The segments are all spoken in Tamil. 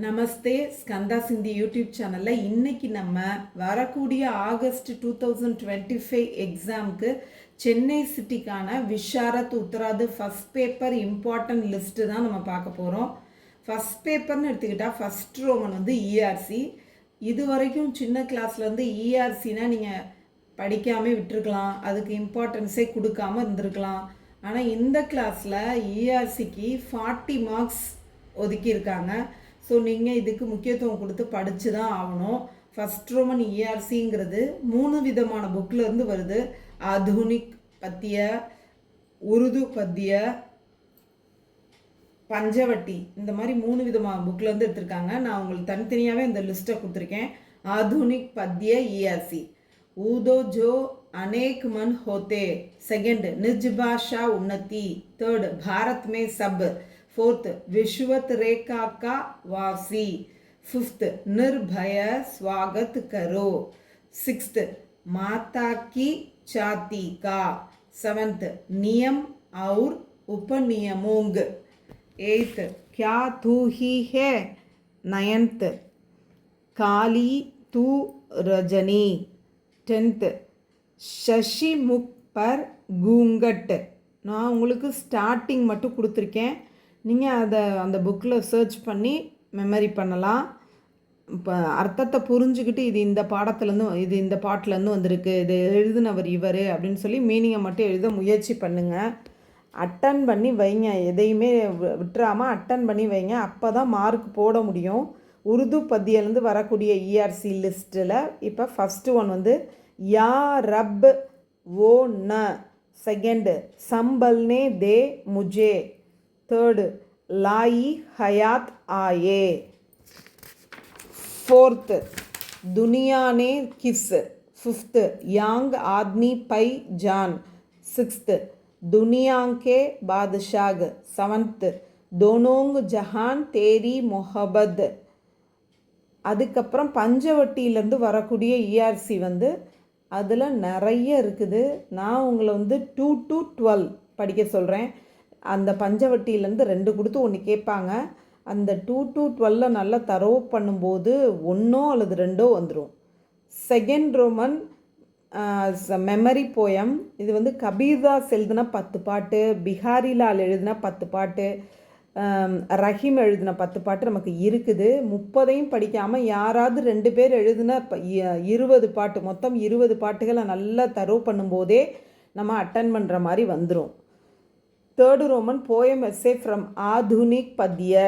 நமஸ்தே ஸ்கந்தா சிந்தி யூடியூப் சேனலில் இன்றைக்கி நம்ம வரக்கூடிய ஆகஸ்ட் 2025 எக்ஸாமுக்கு சென்னை சிட்டிக்கான விஷாரத் உத்தராது ஃபஸ்ட் பேப்பர் இம்பார்ட்டன்ட் லிஸ்ட்டு தான் நம்ம பார்க்க போகிறோம். ஃபஸ்ட் பேப்பர்னு எடுத்துக்கிட்டால் ஃபஸ்ட் ரோமன் வந்து இஆர்சி. இது வரைக்கும் சின்ன கிளாஸ்லேருந்து இஆர்சினா நீங்கள் படிக்காமல் விட்டுருக்கலாம், அதுக்கு இம்பார்ட்டன்ஸே கொடுக்காமல் இருந்திருக்கலாம். ஆனால் இந்த கிளாஸில் இஆர்சிக்கு 40 மார்க்ஸ் ஒதுக்கியிருக்காங்க. ஸோ நீங்கள் இதுக்கு முக்கியத்துவம் கொடுத்து படித்து தான் ஆகணும். ஃபஸ்ட் ரோமன் இஆர்சிங்கிறது 3 விதமான புக்கிலேருந்து வருது. ஆதுனிக் பத்திய, உருது பத்திய, பஞ்சவட்டி, இந்த மாதிரி 3 விதமான புக்கிலேருந்து எடுத்திருக்காங்க. நான் உங்களுக்கு தனித்தனியாகவே இந்த லிஸ்ட்டை கொடுத்துருக்கேன். ஆதுனிக் பத்திய இஆர்சி ஊதோ ஜோ अनेक मन होते, सेकंड निज भाषा उन्नति, थर्ड भारत में सब, फोर्थ विश्वत रेखा का वासी, फिफ्थ निर्भय स्वागत करो, सिक्स्थ माता की छाती का, सेवंथ नियम और उपनियमोंग, एट्थ क्या तू ही है, नाइन्थ काली तू रजनी, 10th शशि मुख पर घूंघट. நான் உங்களுக்கு ஸ்டார்டிங் மட்டும் கொடுத்துருக்கேன். நீங்கள் அதை அந்த புக்கில் சர்ச் பண்ணி மெமரி பண்ணலாம். இப்போ அர்த்தத்தை புரிஞ்சுக்கிட்டு இது இந்த பாடத்துலேருந்து, இது இந்த பாட்டிலேருந்து வந்திருக்கு, இது எழுதுனவர் இவர் அப்படின்னு சொல்லி மீனிங்கை மட்டும் எழுத முயற்சி பண்ணுங்கள். அட்டன் பண்ணி வைங்க, எதையுமே விட்டுறாமல் அட்டன் பண்ணி வைங்க. அப்போ தான் மார்க் போட முடியும். உருது பத்தியிலேருந்து வரக்கூடிய இஆர்சி லிஸ்ட்டில் இப்போ ஃபஸ்ட்டு ஒன் வந்து या रब वो न, सेकंड संभलने दे मुझे, थर्ड लाई हयात आए, फोर्थ दुनिया ने किस, फिफ्थ यांग आदमी पई जान, सिक्स्थ दुनिया के बादशाह, सेवंथ दोनों जहान तेरी मोहब्बत. அதுக்கப்புறம் பஞ்சவட்டியிலேருந்து வரக்கூடிய இஆர்சி வந்து அதில் நிறைய இருக்குது. நான் உங்களை வந்து 2 to 12 படிக்க சொல்கிறேன். அந்த பஞ்சவட்டியிலேருந்து 2 கொடுத்து 1 கேட்பாங்க. அந்த 2 to 12 நல்லா தரவு பண்ணும்போது 1 அல்லது 2 வந்துடும். Second Roman memory poem. இது வந்து கபீர்தாஸ் எழுதின 10 பாட்டு, பிஹாரிலால் எழுதின 10 பாட்டு, ரஹீம் எழுதின 10 பாட்டு நமக்கு இருக்குது. 30ஐயும் படிக்காமல் யாராவது 2 பேர் எழுதின 20 பாட்டு, மொத்தம் 20 பாட்டுகளை நல்லா தரவு பண்ணும்போதே நம்ம அட்டன் பண்ணுற மாதிரி வந்துடும். Third Roman poem essay from ஆதுனிக் பத்திய,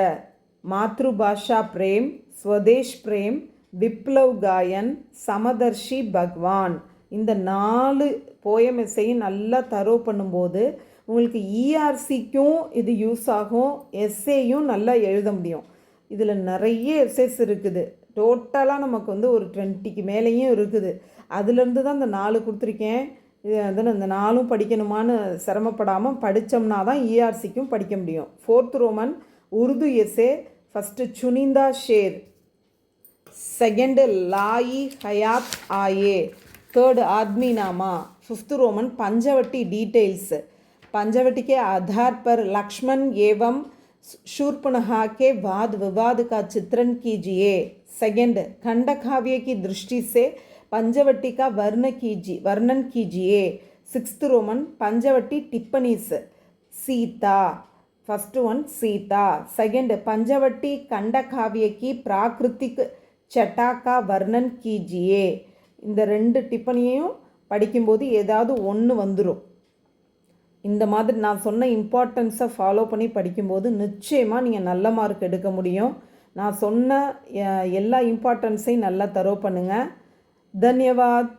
மாத்ருபாஷா பிரேம், ஸ்வதேஷ் பிரேம், விப்ளவ் காயன், சமதர்ஷி பகவான். இந்த 4 போயம் எஸ்ஸையும் நல்லா தரவு பண்ணும்போது உங்களுக்கு இஆர்சிக்கும் இது யூஸ் ஆகும், எஸ்ஏயும் நல்லா எழுத முடியும். இதில் நிறைய எஸ்ஏஸ் இருக்குது. டோட்டலாக நமக்கு வந்து ஒரு 20க்கு மேலேயும் இருக்குது. அதுலேருந்து தான் இந்த 4 கொடுத்துருக்கேன். அதில் இந்த 4ம் படிக்கணுமான்னு சிரமப்படாமல் படித்தோம்னா தான் இஆர்சிக்கும் படிக்க முடியும். Fourth Roman Urdu essay. First சுனிந்தா ஷேர், செகண்டு லாயி ஹயாத் ஆயே, third Aadmi Nama, fifth Roman Panchvati details, Panchvati के आधार पर लक्ष्मण एवं शूर्पणखा के वाद विवाद का चित्रण कीजिए. सेकंड खंडकाव्य की दृष्टि से पंचवटी का वर्णन कीजिए. सिक्स्थ रोमन पंचवटी टिप्पणीस, Sita. First one Sita. Second Panchvati खंडकाव्य की प्राकृतिक छटा का वर्णन कीजिए. இந்த 2 டிப்பணியையும் படிக்கும்போது ஏதாவது ஒன்று வந்துடும். இந்த மாதிரி நான் சொன்ன இம்பார்ட்டன்ஸை ஃபாலோ பண்ணி படிக்கும்போது நிச்சயமாக நீங்கள் நல்ல மார்க் எடுக்க முடியும். நான் சொன்ன எல்லா இம்பார்ட்டன்ஸையும் நல்லா தரவு பண்ணுங்கள். தன்யவாத்.